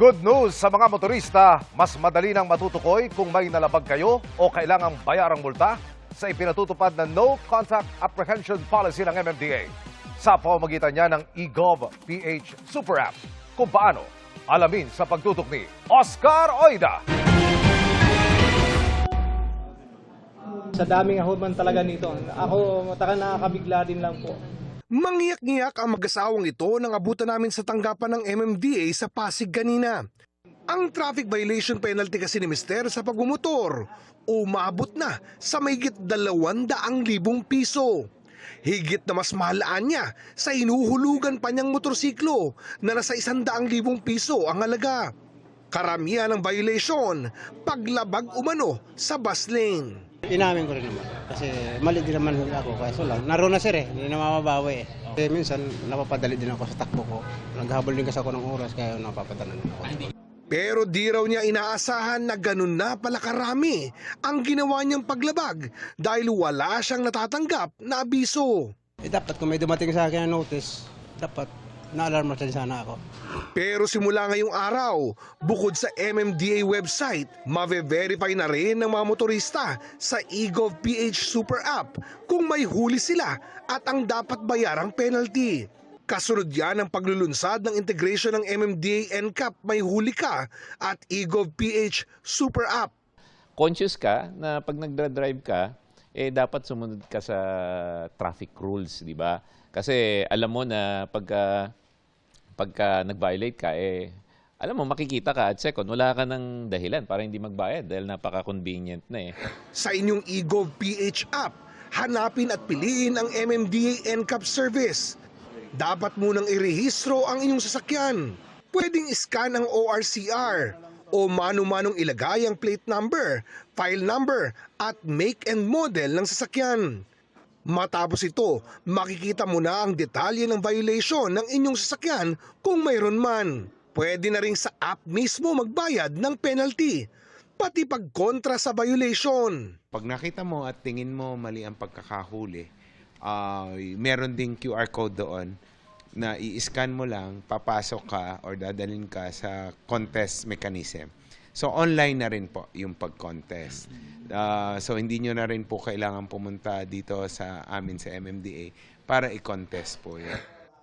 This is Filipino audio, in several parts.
Good news sa mga motorista, mas madali nang matutukoy kung may nalabag kayo o kailangang bayarang multa sa ipinatutupad na No Contact Apprehension Policy ng MMDA sa pamamagitan niya ng eGov PH Super App. Kung paano, alamin sa pagtutok ni Oscar Oida. Sa daming ahulman talaga nito, ako nakakabigla din lang po. Mangyak-ngyak ang mag-asawang ito nang abutan namin sa tanggapan ng MMDA sa Pasig kanina. Ang traffic violation penalty kasi ni Mister sa pagmumotor umabot na sa mahigit 200,000 piso. Higit na mas mahalaan niya sa inuhulugan pa niyang motorsiklo na nasa 100,000 piso ang halaga. Karamihan ng violation, paglabag umano sa bus lane. Inamin ko rin naman kasi mali din naman ako kaso lang. Naroon na sir hindi na mamabawi minsan napapadali din ako sa takbo ko. Naghahabol din kasi ako ng oras kaya napapadala ako. Pero di raw niya inaasahan na ganun na pala karami ang ginawa niyang paglabag dahil wala siyang natatanggap na abiso. Dapat kung may dumating sa akin na notice, dapat na-alarm din sana ako. Pero simula ngayong araw, bukod sa MMDA website, mave-verify na rin ng mga motorista sa eGov PH Super App kung may huli sila at ang dapat bayarang penalty. Kasunod yan ang paglulunsad ng integration ng MMDA NCAP May Huli Ka at eGov PH Super App. Conscious ka na pag nagdra-drive ka, dapat sumunod ka sa traffic rules, di ba? Kasi alam mo na pagka nag-violate ka, alam mo, makikita ka at second, wala ka ng dahilan para hindi magbayad dahil napaka-convenient na Sa inyong eGov PH app, hanapin at piliin ang MMDA NCAP service. Dapat munang irehistro ang inyong sasakyan. Pwedeng iscan ang ORCR o mano-manong ilagay ang plate number, file number at make and model ng sasakyan. Matapos ito, makikita mo na ang detalye ng violation ng inyong sasakyan kung mayroon man. Pwede na rin sa app mismo magbayad ng penalty, pati pagkontra sa violation. Pag nakita mo at tingin mo mali ang pagkakahuli, meron ding QR code doon na i-scan mo lang, papasok ka or dadalhin ka sa contest mechanism. So online na rin po yung pag-contest. So hindi nyo na rin po kailangan pumunta dito sa amin sa MMDA para i-contest po yun.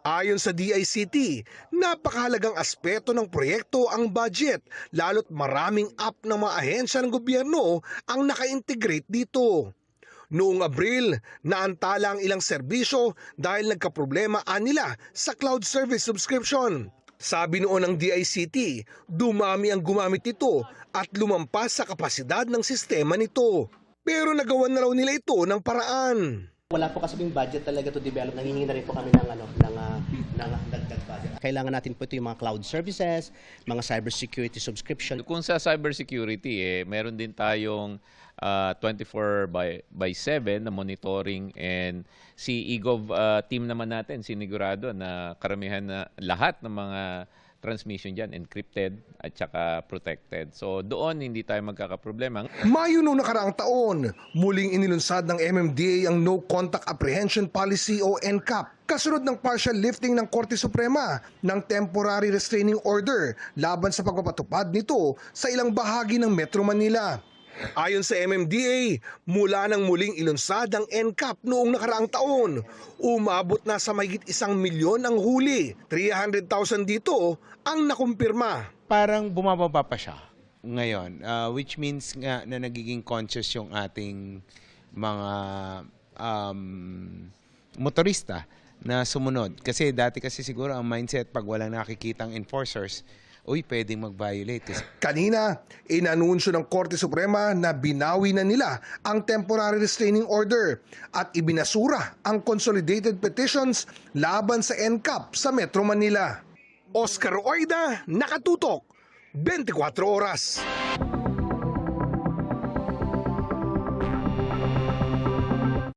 Ayon sa DICT, napakahalagang aspeto ng proyekto ang budget, lalo't maraming app ng mga ahensya ng gobyerno ang naka-integrate dito. Noong Abril, naantala ang ilang serbisyo dahil nagkaproblema nila sa cloud service subscription. Sabi noon ng DICT, dumami ang gumamit nito at lumampas sa kapasidad ng sistema nito. Pero nagawa na raw nila ito ng paraan. Wala po kasi yung budget talaga to develop. Nanghihingi na rin po kami ng dagdag budget. Kailangan natin po ito yung mga cloud services, mga cybersecurity subscription. Kung sa cybersecurity, meron din tayong 24/7 na monitoring and si eGov team naman natin sinigurado na karamihan na lahat ng mga transmission dyan encrypted at saka protected. So doon hindi tayo magkakaproblema. Mayo noong nakaraang taon, muling inilunsad ng MMDA ang No Contact Apprehension Policy o NCAP. Kasunod ng partial lifting ng Korte Suprema ng temporary restraining order laban sa pagpapatupad nito sa ilang bahagi ng Metro Manila. Ayon sa MMDA, mula nang muling ilunsad ang NCAP noong nakaraang taon, umabot na sa mahigit 1 milyon ang huli. 300,000 dito ang nakumpirma. Parang bumababa pa siya ngayon, which means nga na nagiging conscious yung ating mga motorista na sumunod. Kasi dati kasi siguro ang mindset pag walang nakikitang enforcers, pwedeng mag-violate. Kanina, inanunsyo ng Korte Suprema na binawi na nila ang temporary restraining order at ibinasura ang consolidated petitions laban sa NCAP sa Metro Manila. Oscar Oida, Nakatutok, 24 Oras.